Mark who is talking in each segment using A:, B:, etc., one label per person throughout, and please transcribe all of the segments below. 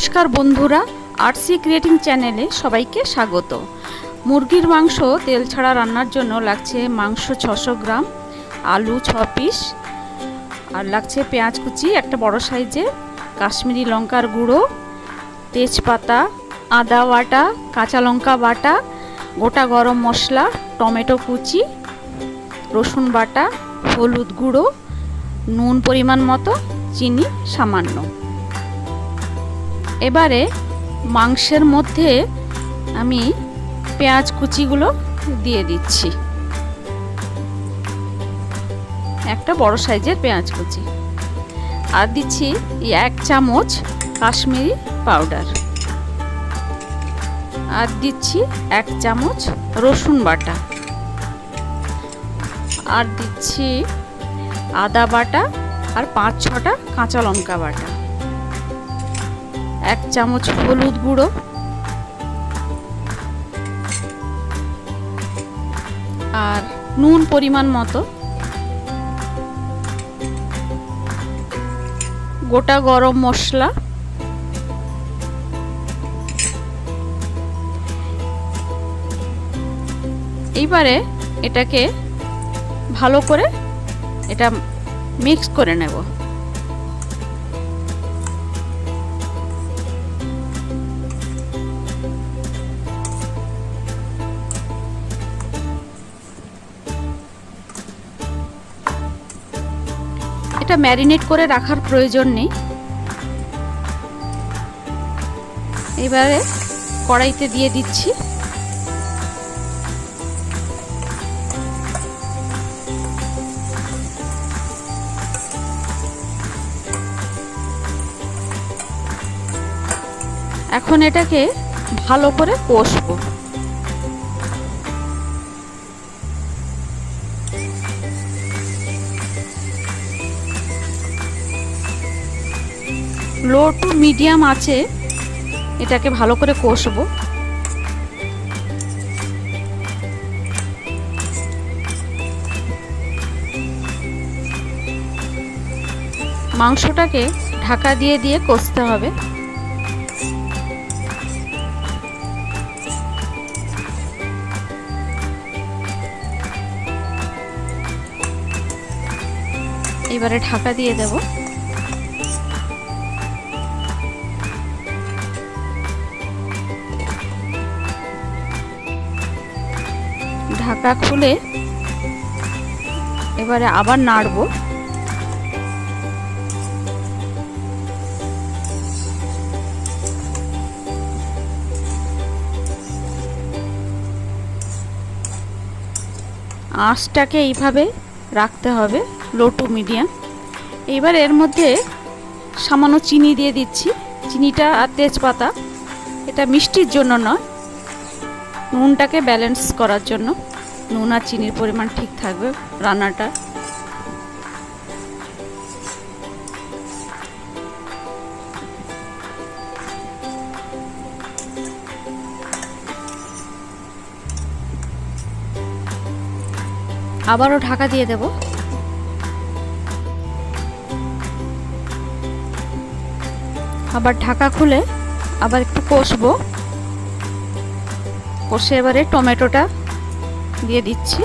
A: নমস্কার বন্ধুরা, RC creating চ্যানেলে সবাইকে স্বাগত। মুরগির মাংস তেল ছাড়া রান্নার জন্য লাগছে মাংস 600 গ্রাম, আলু 6 পিস, আর লাগছে পেঁয়াজ কুচি একটা বড় সাইজে, কাশ্মীরি লঙ্কার গুঁড়ো, তেজপাতা, আদা বাটা, কাঁচা লঙ্কা বাটা, গোটা গরম মশলা, টমেটো কুচি, রসুন বাটা, হলুদ গুঁড়ো, নুন পরিমাণ মতো, চিনি সামান্য। এবারে মাংসের মধ্যে আমি পেঁয়াজ কুচিগুলো দিয়ে দিচ্ছি, একটা বড় সাইজের পেঁয়াজ কুচি, আর দিচ্ছি 1 চামচ কাশ্মীরি পাউডার, আর দিচ্ছি 1 চামচ রসুন বাটা, আর দিচ্ছি আদা বাটা আর 5-6টা কাঁচা লঙ্কা বাটা, 1 চামচ হলুদ গুঁড়ো, আর নুন পরিমাণ মতো, গোটা গরম মশলা, এইবারে এটাকে ভালো করে এটা মিক্স করে নেব। এটা ম্যারিনেট করে রাখার প্রয়োজন নেই। এবারে কড়াইতে দিয়ে দিচ্ছি এখন এটাকে ভালো করে কষবো। লো টু মিডিয়াম আছে এটাকে ভালো করে কষবো। মাংসটাকে ঢাকা দিয়ে দিয়ে কষতে হবে। এবারে ঢাকা দিয়ে দেব। ঢাকা খুলে এবারে আবার নাড়ব। আঁচটাকে এইভাবে রাখতে হবে, লো টু মিডিয়াম। এবার এর মধ্যে সামান্য চিনি দিয়ে দিচ্ছি, চিনিটা আর তেজপাতা, এটা মিষ্টির জন্য নয়, নুনটাকে ব্যালেন্স করার জন্য। নুন আর চিনির পরিমাণ ঠিক থাকবে রান্নাটা। আবারও ঢাকা দিয়ে দেব। আবার ঢাকা খুলে আবার একটু কষবো। কষে এবারে টমেটোটা দিয়ে দিচ্ছি,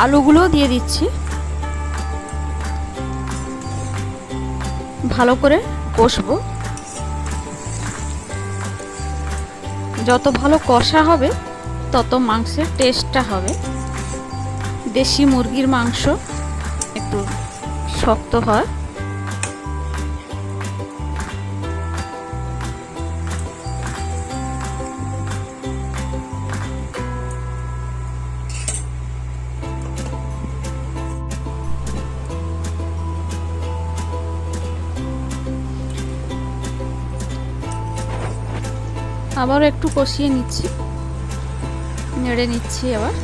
A: আলুগুলো দিয়ে দিচ্ছি, ভালো করে কষবো। যত ভালো কষা হবে তত মাংসের টেস্টটা হবে। দেশি মুরগির মাংস একটু শক্ত হয়। আবারও একটু কষিয়ে নিচ্ছি, নেড়ে নিচ্ছি। আবার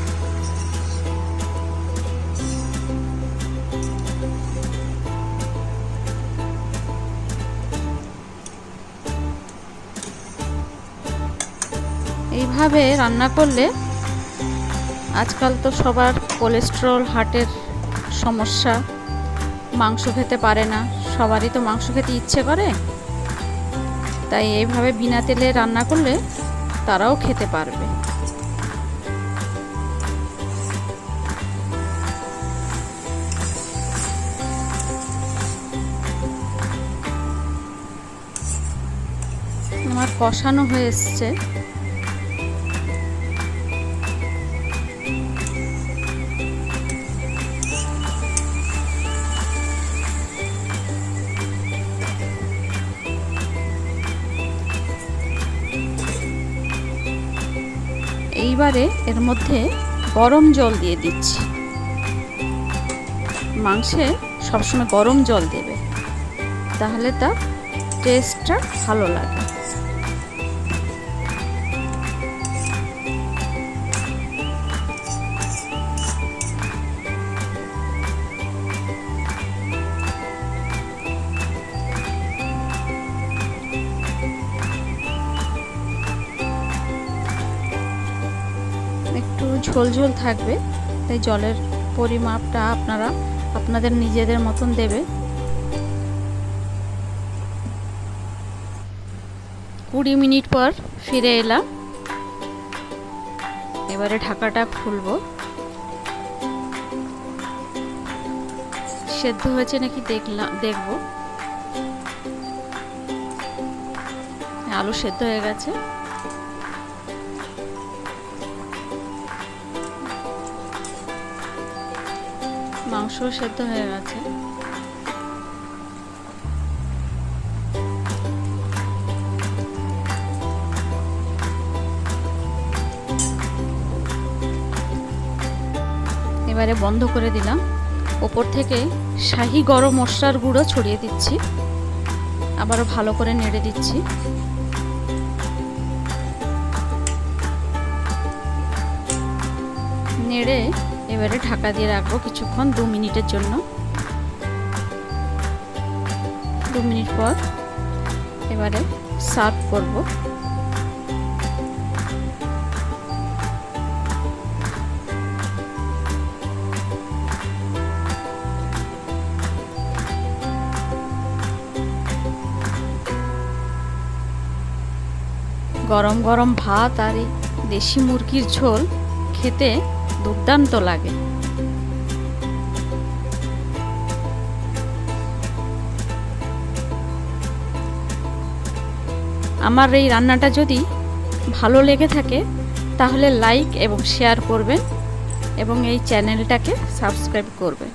A: এইভাবে রান্না করলে, আজকাল তো সবার কোলেস্টেরল, হার্টের সমস্যা, মাংস খেতে পারে না, সবারই তো মাংস খেতে ইচ্ছে করে, তাই এইভাবে বিনা তেলে রান্না করলে তারাও খেতে পারবে। আমার কষানো হয়ে এসছে। এইবারে এর মধ্যে গরম জল দিয়ে দিচ্ছি। মাংসে সবসময় গরম জল দেবে, তাহলে তার টেস্টটা ভালো লাগে। একটু ঝোল ঝোল থাকবে, তাই জলের পরিমাপটা আপনারা আপনাদের নিজেদের মতন দেবে। 20 মিনিট পর ফিরে এলাম। এবারে ঢাকাটা খুলবো। সেদ্ধ হয়েছে নাকি দেখবো। আলু সেদ্ধ হয়ে গেছে। মাংস সেদ্ধ হয়ে গেছে। এবারে বন্ধ করে দিলাম। ওপর থেকে শাহি গরম মশলার গুঁড়ো ছড়িয়ে দিচ্ছি। আবারও ভালো করে নেড়ে দিচ্ছি। নেড়ে এবারে ঢাকা দিয়ে রাখবো কিছুক্ষণ, 2 মিনিটের জন্য। 2 মিনিট পর এবারে সার্ভ করব। গরম গরম ভাত আর এই দেশি মুরগির ঝোল খেতে দুর্দান্ত লাগে। আমার এই রান্নাটা যদি ভালো লেগে থাকে তাহলে লাইক এবং শেয়ার করবেন এবং এই চ্যানেলটাকে সাবস্ক্রাইব করবেন।